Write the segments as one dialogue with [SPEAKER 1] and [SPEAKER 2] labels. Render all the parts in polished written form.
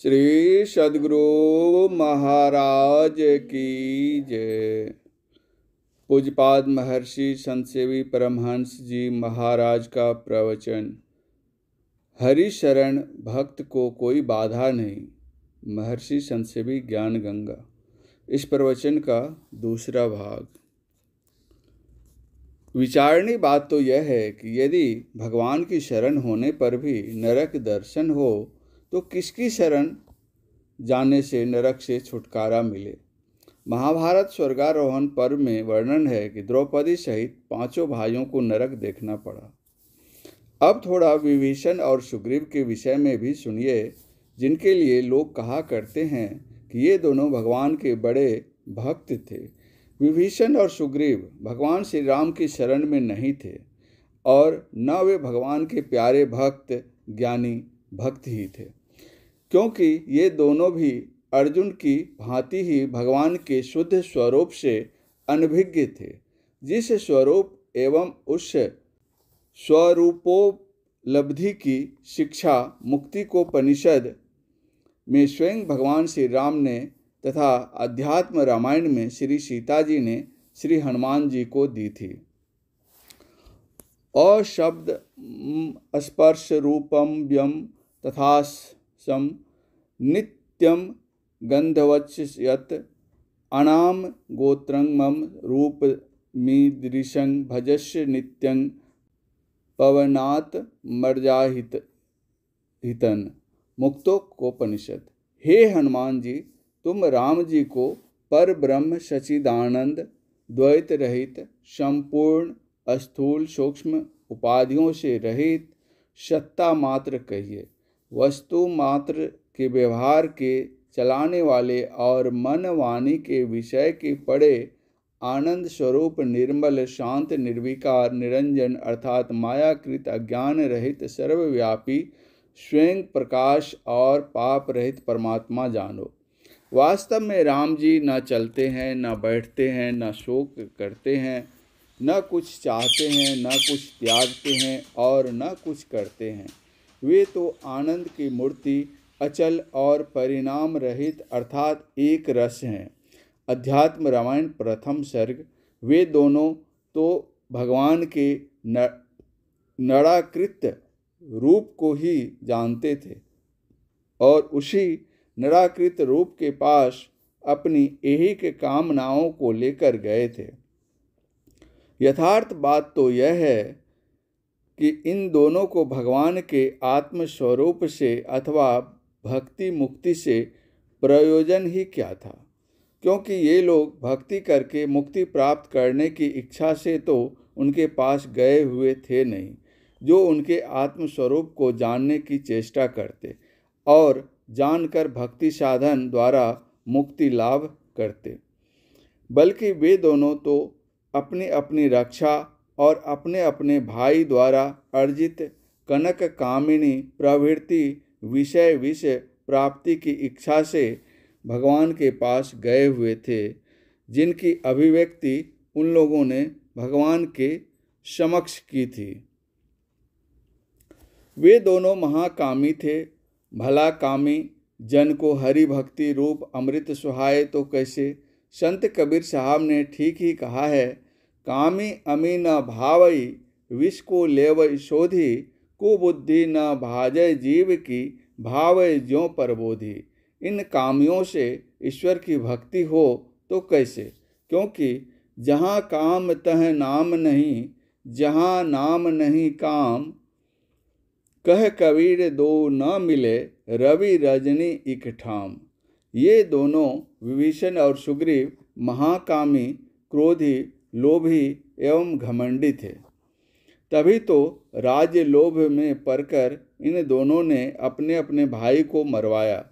[SPEAKER 1] श्री सद्गुरु महाराज की जय। पूज्यपाद महर्षि संतसेवी परमहंस जी महाराज का प्रवचन। हरि शरण भक्त को कोई बाधा नहीं। महर्षि संतसेवी ज्ञान गंगा। इस प्रवचन का दूसरा भाग। विचारणी बात तो यह है कि यदि भगवान की शरण होने पर भी नरक दर्शन हो तो किसकी शरण जाने से नरक से छुटकारा मिले। महाभारत स्वर्गारोहण पर्व में वर्णन है कि द्रौपदी सहित 5 भाइयों को नरक देखना पड़ा। अब थोड़ा विभीषण और सुग्रीव के विषय में भी सुनिए, जिनके लिए लोग कहा करते हैं कि ये दोनों भगवान के बड़े भक्त थे। विभीषण और सुग्रीव भगवान श्री राम की शरण में नहीं थे और न वे भगवान के प्यारे भक्त ज्ञानी भक्त ही थे, क्योंकि ये दोनों भी अर्जुन की भांति ही भगवान के शुद्ध स्वरूप से अनभिज्ञ थे। जिस स्वरूप एवं उस स्वरूपोपलब्धि की शिक्षा मुक्तिकोपनिषद में स्वयं भगवान श्री राम ने तथा अध्यात्म रामायण में श्री सीता जी ने श्री हनुमान जी को दी थी। अशब्द स्पर्श रूपम व्यम तथा सम नित्यम गंधवच्यत अनाम गोत्रं मम रूप मीदृशं भजस्य नित्यं पवनात् मर्जाहित हितन। मुक्तोपनिषद। हे हनुमान जी, तुम राम जी को पर ब्रह्म सच्चिदानंद द्वैत रहित संपूर्ण स्थूल सूक्ष्म उपाधियों से रहित सत्ता मात्र कहिए। वस्तु मात्र के व्यवहार के चलाने वाले और मन वाणी के विषय के पड़े आनंद स्वरूप निर्मल शांत निर्विकार निरंजन अर्थात मायाकृत अज्ञान रहित सर्वव्यापी स्वयं प्रकाश और पाप रहित परमात्मा जानो। वास्तव में राम जी न चलते हैं, न बैठते हैं, न शोक करते हैं, न कुछ चाहते हैं, न कुछ त्यागते हैं और न कुछ करते हैं। वे तो आनंद की मूर्ति अचल और परिणाम रहित अर्थात एक रस हैं। अध्यात्म रामायण प्रथम सर्ग। वे दोनों तो भगवान के नराकृत रूप को ही जानते थे और उसी नराकृत रूप के पास अपनी ऐहिक कामनाओं को लेकर गए थे। यथार्थ बात तो यह है कि इन दोनों को भगवान के आत्म स्वरूप से अथवा भक्ति मुक्ति से प्रयोजन ही क्या था, क्योंकि ये लोग भक्ति करके मुक्ति प्राप्त करने की इच्छा से तो उनके पास गए हुए थे नहीं, जो उनके आत्म स्वरूप को जानने की चेष्टा करते और जानकर भक्ति साधन द्वारा मुक्ति लाभ करते। बल्कि वे दोनों तो अपनी अपनी रक्षा और अपने अपने भाई द्वारा अर्जित कनक कामिनी प्रवृत्ति विषय विषय प्राप्ति की इच्छा से भगवान के पास गए हुए थे, जिनकी अभिव्यक्ति उन लोगों ने भगवान के समक्ष की थी। वे दोनों महाकामी थे। भला कामी जन को हरि भक्ति रूप अमृत सुहाए तो कैसे। संत कबीर साहब ने ठीक ही कहा है, कामी अमी न भावई विष को लेवई शोधी, कुबुद्धि न भाजय जीव की भावय ज्यों परबोधि। इन कामियों से ईश्वर की भक्ति हो तो कैसे, क्योंकि जहाँ काम तह नाम नहीं, जहाँ नाम नहीं काम, कह कबीर दो न मिले रवि रजनी इक ठाम। ये दोनों विभीषण और सुग्रीव महाकामी क्रोधी लोभी एवं घमंडी थे। तभी तो राज्य लोभ में पड़कर इन दोनों ने अपने अपने भाई को मरवाया।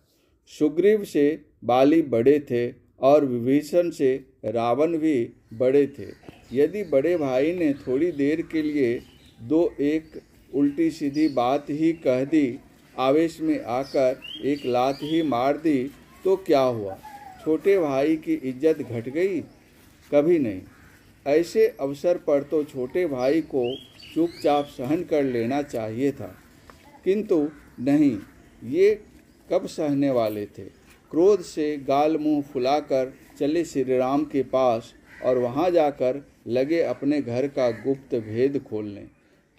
[SPEAKER 1] सुग्रीव से बाली बड़े थे और विभीषण से रावण भी बड़े थे। यदि बड़े भाई ने थोड़ी देर के लिए दो एक उल्टी सीधी बात ही कह दी, आवेश में आकर एक लात ही मार दी, तो क्या हुआ? छोटे भाई की इज्जत घट गई? कभी नहीं। ऐसे अवसर पर तो छोटे भाई को चुपचाप सहन कर लेना चाहिए था, किंतु नहीं, ये कब सहने वाले थे। क्रोध से गाल मुंह फुलाकर चले श्री राम के पास और वहां जाकर लगे अपने घर का गुप्त भेद खोलने।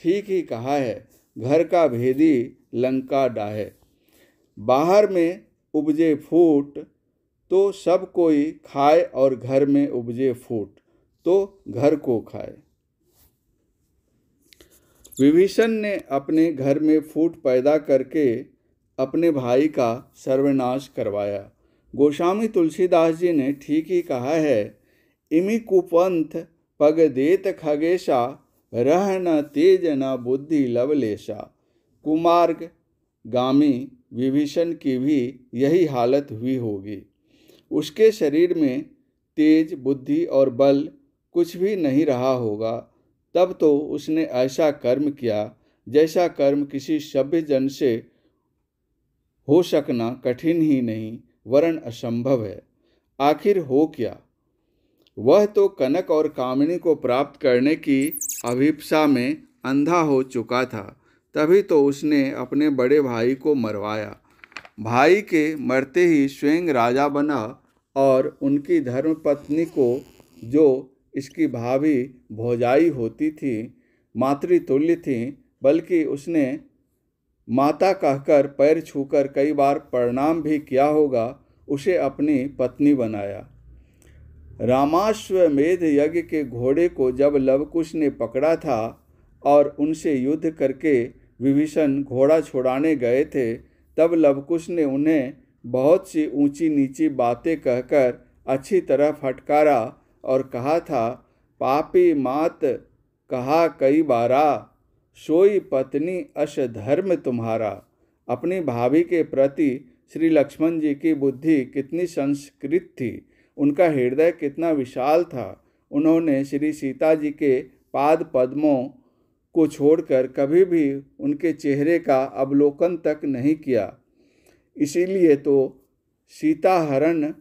[SPEAKER 1] ठीक ही कहा है, घर का भेदी लंका डाहे। बाहर में उपजे फूट तो सब कोई खाए, और घर में उपजे फूट तो घर को खाए। विभीषण ने अपने घर में फूट पैदा करके अपने भाई का सर्वनाश करवाया। गोस्वामी तुलसीदास जी ने ठीक ही कहा है, इमि कुपंथ पग देत खगेशा, रह न तेज न बुद्धि लवलेशा। कुमार्ग गामी विभीषण की भी यही हालत हुई होगी। उसके शरीर में तेज, बुद्धि और बल कुछ भी नहीं रहा होगा। तब तो उसने ऐसा कर्म किया जैसा कर्म किसी सभ्य जन से हो सकना कठिन ही नहीं वरन असंभव है। आखिर हो क्या? वह तो कनक और कामिनी को प्राप्त करने की अभिप्सा में अंधा हो चुका था। तभी तो उसने अपने बड़े भाई को मरवाया। भाई के मरते ही स्वयं राजा बना और उनकी धर्मपत्नी को, जो इसकी भाभी भौजाई होती थी, मातृतुल्य थी, बल्कि उसने माता कहकर पैर छूकर कई बार प्रणाम भी किया होगा, उसे अपनी पत्नी बनाया। रामाश्वमेध यज्ञ के घोड़े को जब लवकुश ने पकड़ा था और उनसे युद्ध करके विभीषण घोड़ा छुड़ाने गए थे, तब लवकुश ने उन्हें बहुत सी ऊंची नीची बातें कहकर अच्छी तरह फटकारा और कहा था, पापी मात कहा कई बारा, सोई पत्नी अश धर्म तुम्हारा। अपनी भाभी के प्रति श्री लक्ष्मण जी की बुद्धि कितनी संस्कृत थी, उनका हृदय कितना विशाल था। उन्होंने श्री सीता जी के पाद पद्मों को छोड़कर कभी भी उनके चेहरे का अवलोकन तक नहीं किया। इसीलिए तो सीता हरण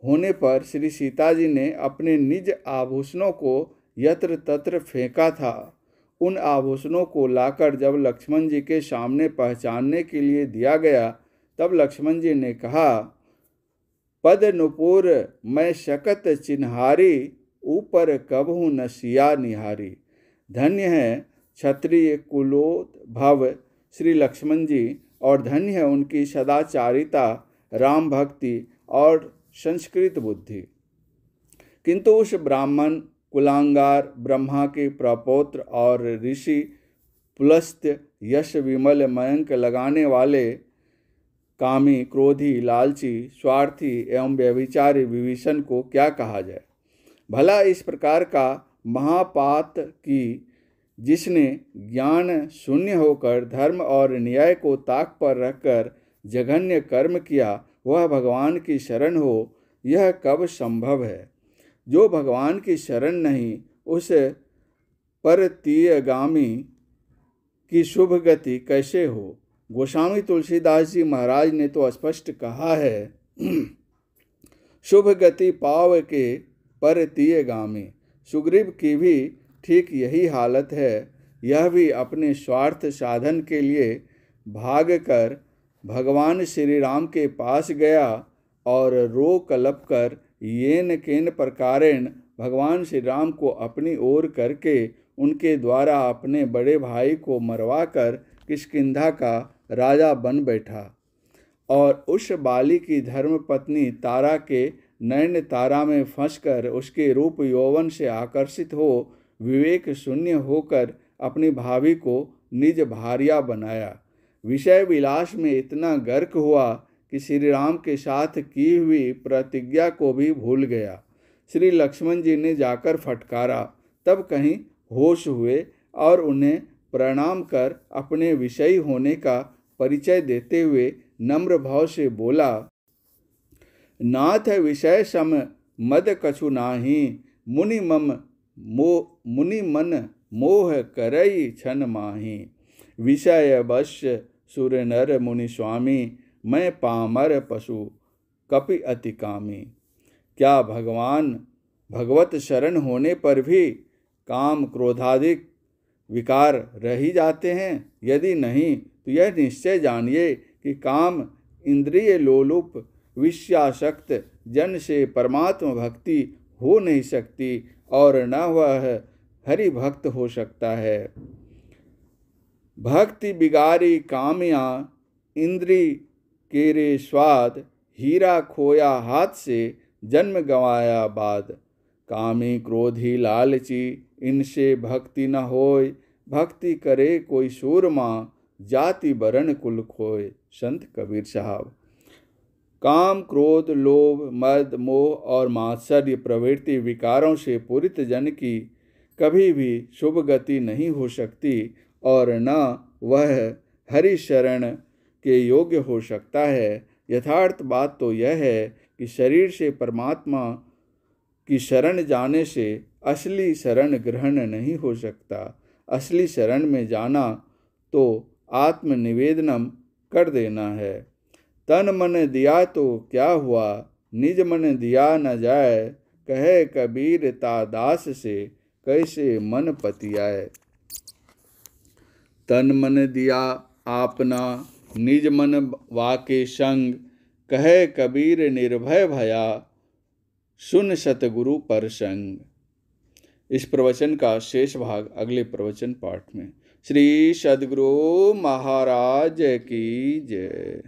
[SPEAKER 1] होने पर श्री सीता जी ने अपने निज आभूषणों को यत्र तत्र फेंका था। उन आभूषणों को लाकर जब लक्ष्मण जी के सामने पहचानने के लिए दिया गया, तब लक्ष्मण जी ने कहा, पद नुपुर मैं शकत चिन्हारी, ऊपर कबहू न सिया निहारी। धन्य है क्षत्रिय कुलोद्भव श्री लक्ष्मण जी, और धन्य है उनकी सदाचारिता, राम भक्ति और संस्कृत बुद्धि। किंतु उस ब्राह्मण कुलांगार ब्रह्मा के प्रपौत्र और ऋषि पुलस्त्य यश विमल मयंक लगाने वाले कामी, क्रोधी, लालची, स्वार्थी एवं व्यभिचारी विभीषण को क्या कहा जाए। भला इस प्रकार का महापात की जिसने ज्ञान शून्य होकर धर्म और न्याय को ताक पर रखकर जघन्य कर्म किया, वह भगवान की शरण हो, यह कब संभव है। जो भगवान की शरण नहीं, उस परतीयगामी की शुभ गति कैसे हो। गोस्वामी तुलसीदास जी महाराज ने तो स्पष्ट कहा है, शुभ गति पाव के परतीयगामी। सुग्रीव की भी ठीक यही हालत है। यह भी अपने स्वार्थ साधन के लिए भाग कर भगवान श्री राम के पास गया और रो कलप कर येन केन प्रकारेण भगवान श्री राम को अपनी ओर करके उनके द्वारा अपने बड़े भाई को मरवाकर किष्किंधा का राजा बन बैठा। और उस बाली की धर्मपत्नी तारा के नयन तारा में फंसकर उसके रूप यौवन से आकर्षित हो विवेक शून्य होकर अपनी भाभी को निज भार्या बनाया। विषय विलास में इतना गर्क हुआ कि श्री राम के साथ की हुई प्रतिज्ञा को भी भूल गया। श्री लक्ष्मण जी ने जाकर फटकारा, तब कहीं होश हुए और उन्हें प्रणाम कर अपने विषयी होने का परिचय देते हुए नम्र भाव से बोला, नाथ विषय सम मद कछु नाही, मुनि मन मोह करई छन माही। विषय वश्य सुर नर मुनि स्वामी, मैं पामर पशु कपि अति कामी। क्या भगवत शरण होने पर भी काम क्रोधादिक विकार रह ही जाते हैं? यदि नहीं तो यह निश्चय जानिए कि काम इंद्रिय लोलुप विषयासक्त जन से परमात्मा भक्ति हो नहीं सकती और न वह हरि भक्त हो सकता है। भक्ति बिगारी कामया इंद्री केरे स्वाद, हीरा खोया हाथ से जन्म गंवाया बाद। कामी क्रोधी लालची इनसे भक्ति न होय, भक्ति करे कोई सूरमा जाति वरण कुल खोय। संत कबीर साहब। काम क्रोध लोभ मद मोह और मात्सर्य प्रवृत्ति विकारों से पूरित जन की कभी भी शुभ गति नहीं हो सकती और न वह हरि शरण के योग्य हो सकता है। यथार्थ बात तो यह है कि शरीर से परमात्मा की शरण जाने से असली शरण ग्रहण नहीं हो सकता। असली शरण में जाना तो आत्मनिवेदनम कर देना है। तन मन दिया तो क्या हुआ, निज मन दिया न जाए। कहे कबीर ता दास से, कैसे मन पतियाए। तन मन दिया आपना, निज मन वाके संग। कहे कबीर निर्भय भया, सुन सतगुरु पर संग। इस प्रवचन का शेष भाग अगले प्रवचन पाठ में। श्री सद्गुरु महाराज की जय।